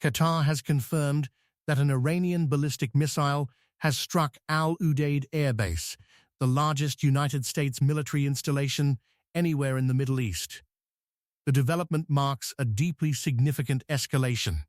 Qatar has confirmed that an Iranian ballistic missile has struck Al Udeid Air Base, the largest United States military installation anywhere in the Middle East. The development marks a deeply significant escalation,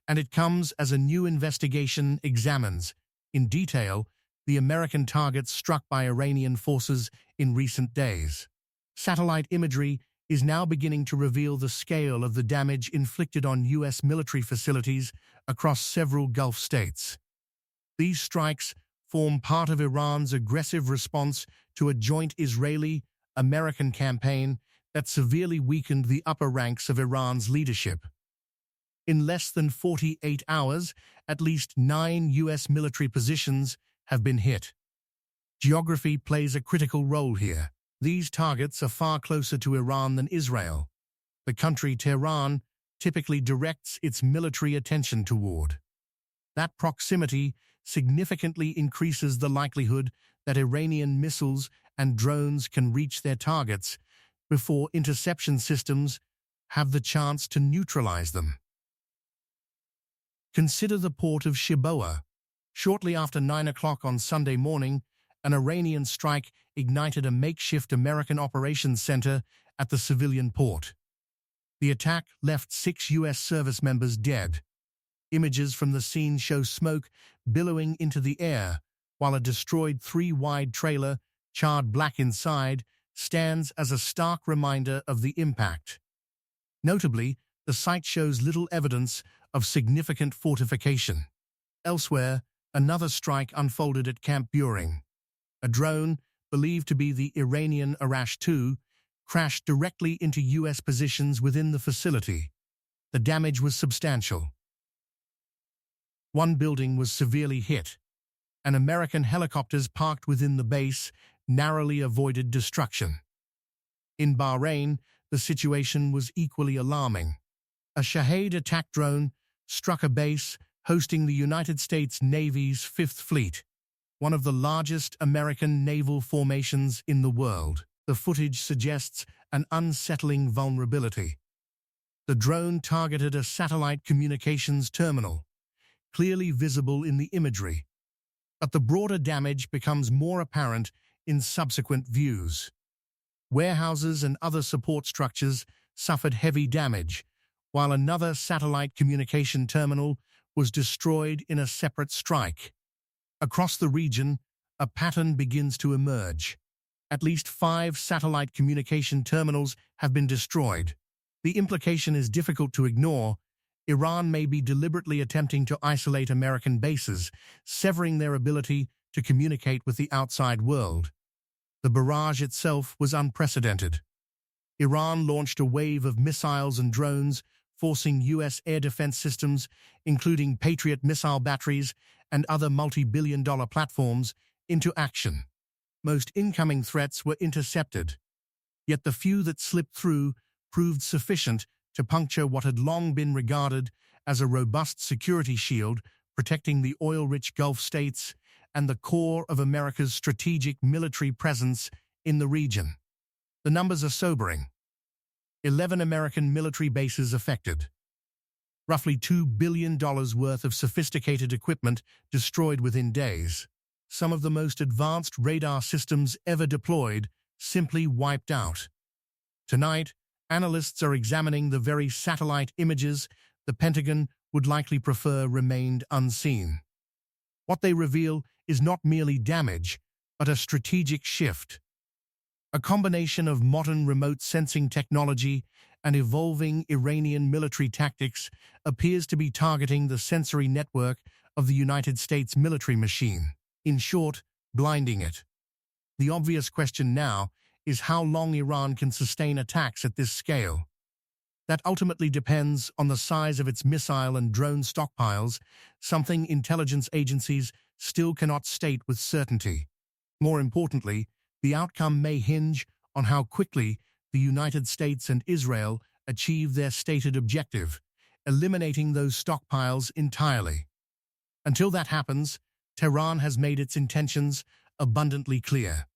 and it comes as a new investigation examines, in detail, the American targets struck by Iranian forces in recent days. Satellite imagery is now beginning to reveal the scale of the damage inflicted on U.S. military facilities across several Gulf states. These strikes form part of Iran's aggressive response to a joint Israeli-American campaign that severely weakened the upper ranks of Iran's leadership. In less than 48 hours, at least 9 U.S. military positions have been hit. Geography plays a critical role here. These targets are far closer to Iran than Israel, the country Tehran typically directs its military attention toward. That proximity significantly increases the likelihood that Iranian missiles and drones can reach their targets before interception systems have the chance to neutralize them. Consider the port of Shiboa. Shortly after 9 o'clock on Sunday morning, an Iranian strike ignited a makeshift American operations center at the civilian port. The attack left 6 U.S. service members dead. Images from the scene show smoke billowing into the air, while a destroyed 3-wide trailer, charred black inside, stands as a stark reminder of the impact. Notably, the site shows little evidence of significant fortification. Elsewhere, another strike unfolded at Camp Buring. A drone, believed to be the Iranian Arash-2, crashed directly into U.S. positions within the facility. The damage was substantial. One building was severely hit, and American helicopters parked within the base narrowly avoided destruction. In Bahrain, the situation was equally alarming. A Shahed attack drone struck a base hosting the United States Navy's 5th Fleet, one of the largest American naval formations in the world. The footage suggests an unsettling vulnerability. The drone targeted a satellite communications terminal, clearly visible in the imagery, but the broader damage becomes more apparent in subsequent views. Warehouses and other support structures suffered heavy damage, while another satellite communication terminal was destroyed in a separate strike. Across the region, a pattern begins to emerge. At least 5 satellite communication terminals have been destroyed. The implication is difficult to ignore. Iran may be deliberately attempting to isolate American bases, severing their ability to communicate with the outside world. The barrage itself was unprecedented. Iran launched a wave of missiles and drones, forcing U.S. air defense systems, including Patriot missile batteries and other multi-billion-dollar platforms, into action. Most incoming threats were intercepted, yet the few that slipped through proved sufficient to puncture what had long been regarded as a robust security shield protecting the oil-rich Gulf states and the core of America's strategic military presence in the region. The numbers are sobering. 11 American military bases affected. Roughly $2 billion worth of sophisticated equipment destroyed within days. Some of the most advanced radar systems ever deployed simply wiped out. Tonight, analysts are examining the very satellite images the Pentagon would likely prefer remained unseen. What they reveal is not merely damage, but a strategic shift. A combination of modern remote sensing technology and evolving Iranian military tactics appears to be targeting the sensory network of the United States military machine. In short, blinding it. The obvious question now is how long Iran can sustain attacks at this scale. That ultimately depends on the size of its missile and drone stockpiles, something intelligence agencies still cannot state with certainty. More importantly, the outcome may hinge on how quickly the United States and Israel achieve their stated objective, eliminating those stockpiles entirely. Until that happens, Tehran has made its intentions abundantly clear.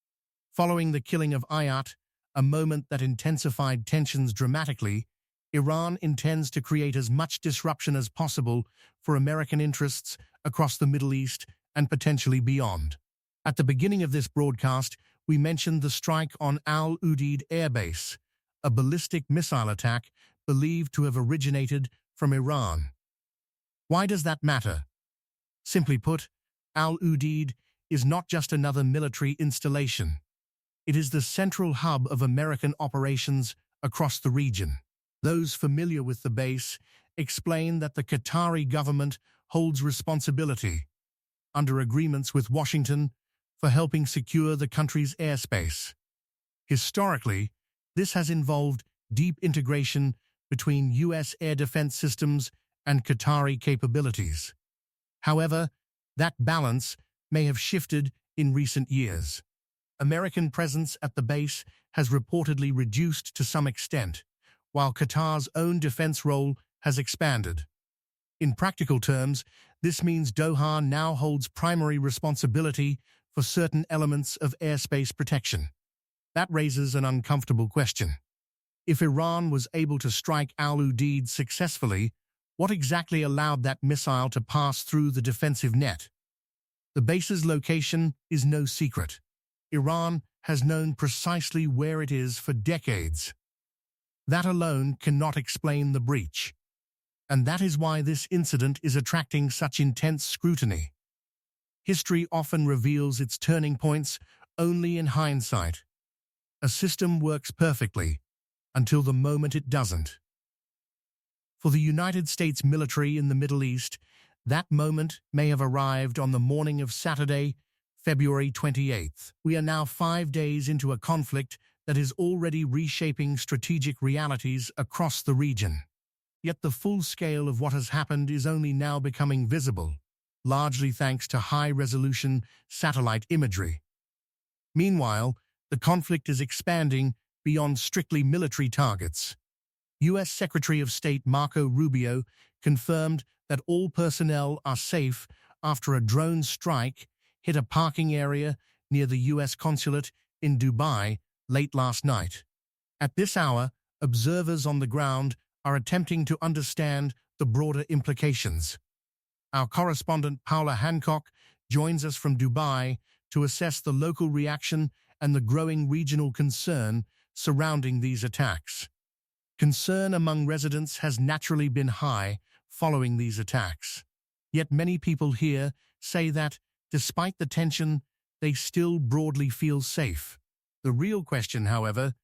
Following the killing of Ayat, a moment that intensified tensions dramatically, Iran intends to create as much disruption as possible for American interests across the Middle East and potentially beyond. At the beginning of this broadcast, we mentioned the strike on Al Udeid Air Base, a ballistic missile attack believed to have originated from Iran. Why does that matter? Simply put, Al Udeid is not just another military installation. It is the central hub of American operations across the region. Those familiar with the base explain that the Qatari government holds responsibility, under agreements with Washington, for helping secure the country's airspace. Historically, this has involved deep integration between U.S. air defense systems and Qatari capabilities. However, that balance may have shifted in recent years. American presence at the base has reportedly reduced to some extent, while Qatar's own defense role has expanded. In practical terms, this means Doha now holds primary responsibility for certain elements of airspace protection. That raises an uncomfortable question. If Iran was able to strike Al Udeid successfully, what exactly allowed that missile to pass through the defensive net? The base's location is no secret. Iran has known precisely where it is for decades. That alone cannot explain the breach. And that is why this incident is attracting such intense scrutiny. History often reveals its turning points only in hindsight. A system works perfectly until the moment it doesn't. For the United States military in the Middle East, that moment may have arrived on the morning of Saturday, February 28th. We are now 5 days into a conflict that is already reshaping strategic realities across the region. Yet the full scale of what has happened is only now becoming visible, largely thanks to high-resolution satellite imagery. Meanwhile, the conflict is expanding beyond strictly military targets. U.S. Secretary of State Marco Rubio confirmed that all personnel are safe after a drone strike hit a parking area near the U.S. consulate in Dubai late last night. At this hour, observers on the ground are attempting to understand the broader implications. Our correspondent Paula Hancock joins us from Dubai to assess the local reaction and the growing regional concern surrounding these attacks. Concern among residents has naturally been high following these attacks. Yet many people here say that, despite the tension, they still broadly feel safe. The real question, however,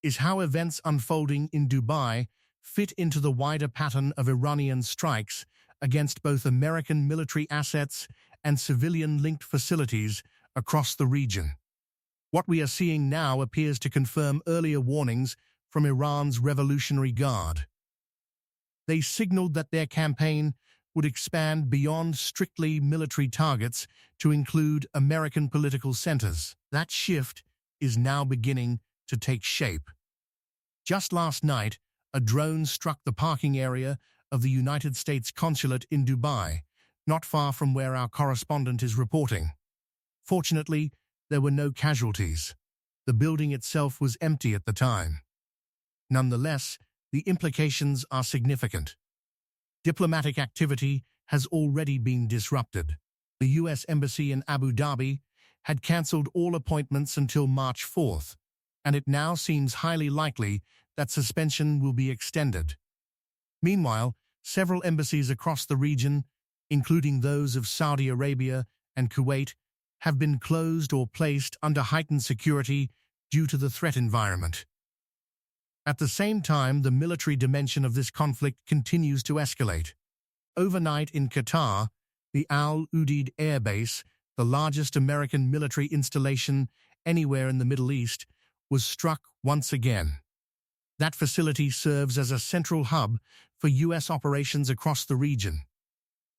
is how events unfolding in Dubai fit into the wider pattern of Iranian strikes against both American military assets and civilian-linked facilities across the region. What we are seeing now appears to confirm earlier warnings from Iran's Revolutionary Guard. They signaled that their campaign would expand beyond strictly military targets to include American political centers. That shift is now beginning to take shape. Just last night, a drone struck the parking area of the United States consulate in Dubai, not far from where our correspondent is reporting. Fortunately, there were no casualties. The building itself was empty at the time. Nonetheless, the implications are significant. Diplomatic activity has already been disrupted. The U.S. Embassy in Abu Dhabi had cancelled all appointments until March 4th, and it now seems highly likely that suspension will be extended. Meanwhile, several embassies across the region, including those of Saudi Arabia and Kuwait, have been closed or placed under heightened security due to the threat environment. At the same time, the military dimension of this conflict continues to escalate. Overnight in Qatar, the Al Udeid Air Base, the largest American military installation anywhere in the Middle East, was struck once again. That facility serves as a central hub for U.S. operations across the region.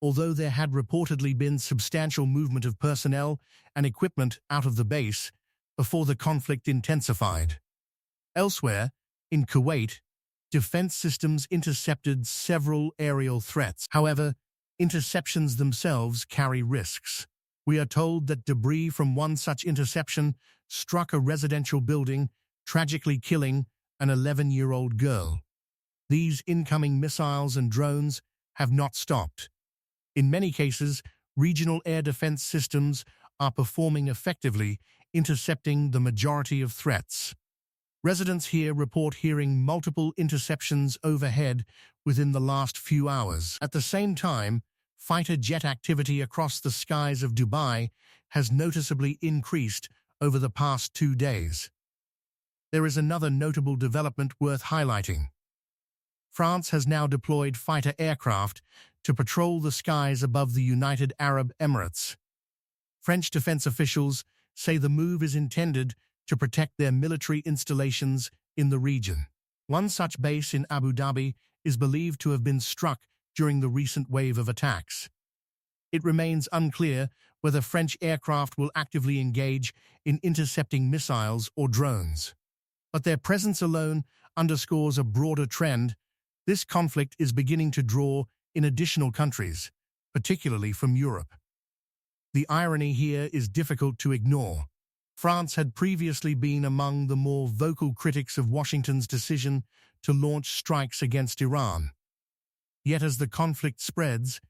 Although there had reportedly been substantial movement of personnel and equipment out of the base before the conflict intensified. Elsewhere, in Kuwait, defense systems intercepted several aerial threats. However, interceptions themselves carry risks. We are told that debris from one such interception struck a residential building, tragically killing an 11-year-old girl. These incoming missiles and drones have not stopped. In many cases, regional air defense systems are performing effectively, intercepting the majority of threats. Residents here report hearing multiple interceptions overhead within the last few hours. At the same time, fighter jet activity across the skies of Dubai has noticeably increased over the past 2 days. There is another notable development worth highlighting. France has now deployed fighter aircraft to patrol the skies above the United Arab Emirates. French defense officials say the move is intended to protect their military installations in the region. One such base in Abu Dhabi is believed to have been struck during the recent wave of attacks. It remains unclear whether French aircraft will actively engage in intercepting missiles or drones. But their presence alone underscores a broader trend. This conflict is beginning to draw in additional countries, particularly from Europe. The irony here is difficult to ignore. France had previously been among the more vocal critics of Washington's decision to launch strikes against Iran. Yet as the conflict spreads,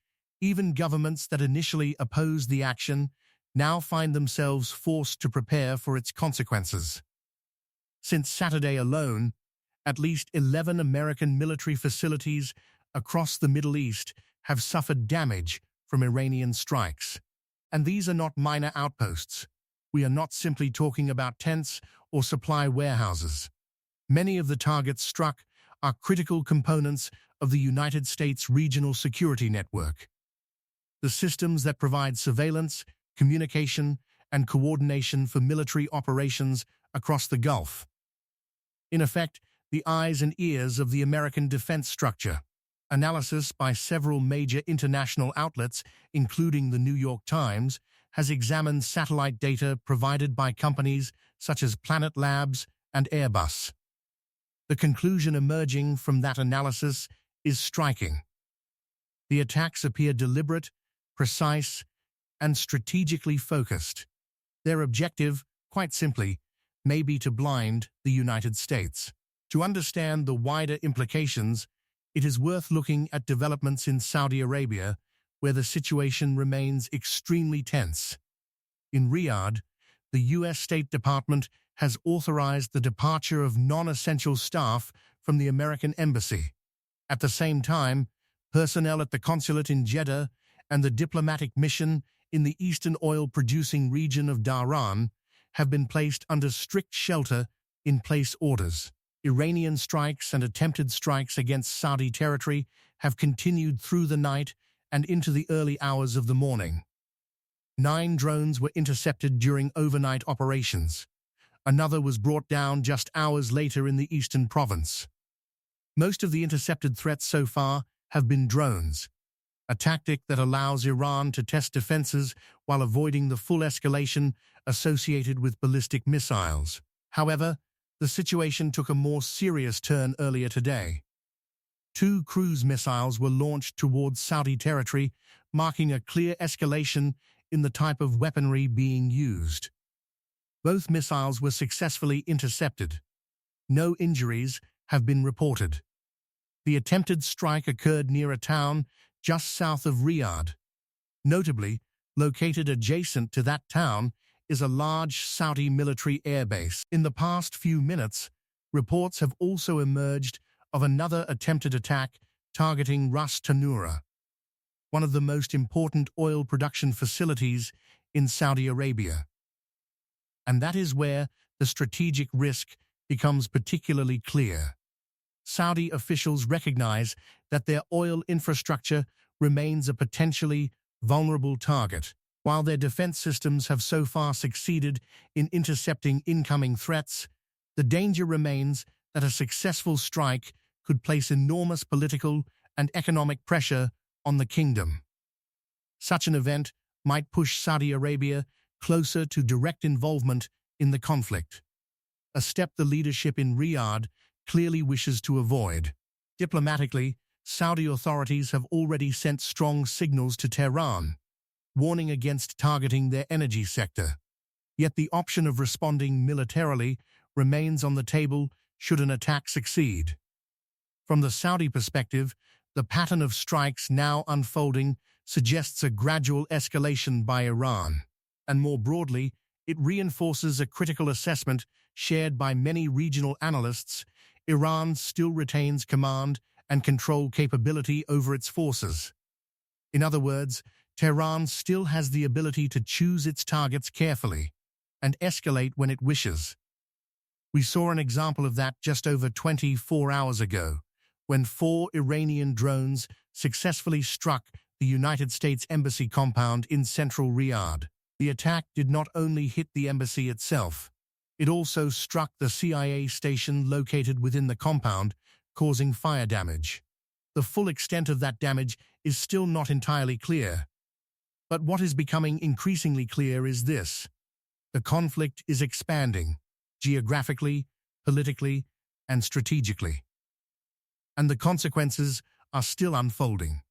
even governments that initially opposed the action now find themselves forced to prepare for its consequences. Since Saturday alone, at least 11 American military facilities across the Middle East have suffered damage from Iranian strikes. And these are not minor outposts. We are not simply talking about tents or supply warehouses. Many of the targets struck are critical components of the United States regional security network. The systems that provide surveillance, communication, and coordination for military operations across the Gulf. In effect, the eyes and ears of the American defense structure. Analysis by several major international outlets, including the New York Times, has examined satellite data provided by companies such as Planet Labs and Airbus. The conclusion emerging from that analysis is striking. The attacks appear deliberate, precise, and strategically focused. Their objective, quite simply, may be to blind the United States. To understand the wider implications, it is worth looking at developments in Saudi Arabia, where the situation remains extremely tense. In Riyadh, the U.S. State Department has authorized the departure of non-essential staff from the American embassy. At the same time, personnel at the consulate in Jeddah and the diplomatic mission in the eastern oil-producing region of Dhahran have been placed under strict shelter-in-place orders. Iranian strikes and attempted strikes against Saudi territory have continued through the night and into the early hours of the morning. 9 drones were intercepted during overnight operations. Another was brought down just hours later in the eastern province. Most of the intercepted threats so far have been drones, a tactic that allows Iran to test defenses while avoiding the full escalation associated with ballistic missiles. However, the situation took a more serious turn earlier today. 2 cruise missiles were launched towards Saudi territory, marking a clear escalation in the type of weaponry being used. Both missiles were successfully intercepted. No injuries have been reported. The attempted strike occurred near a town just south of Riyadh. Notably, located adjacent to that town is a large Saudi military airbase. In the past few minutes, reports have also emerged of another attempted attack targeting Ras Tanura, one of the most important oil production facilities in Saudi Arabia. And that is where the strategic risk becomes particularly clear. Saudi officials recognize that their oil infrastructure remains a potentially vulnerable target. While their defense systems have so far succeeded in intercepting incoming threats, the danger remains that a successful strike could place enormous political and economic pressure on the kingdom. Such an event might push Saudi Arabia closer to direct involvement in the conflict, a step the leadership in Riyadh clearly wishes to avoid. Diplomatically, Saudi authorities have already sent strong signals to Tehran, warning against targeting their energy sector. Yet the option of responding militarily remains on the table should an attack succeed. From the Saudi perspective, the pattern of strikes now unfolding suggests a gradual escalation by Iran. And more broadly, it reinforces a critical assessment shared by many regional analysts. Iran still retains command and control capability over its forces. In other words, Tehran still has the ability to choose its targets carefully and escalate when it wishes. We saw an example of that just over 24 hours ago, when 4 Iranian drones successfully struck the United States Embassy compound in central Riyadh. The attack did not only hit the embassy itself, it also struck the CIA station located within the compound, causing fire damage. The full extent of that damage is still not entirely clear. But what is becoming increasingly clear is this: the conflict is expanding, geographically, politically, and strategically. And the consequences are still unfolding.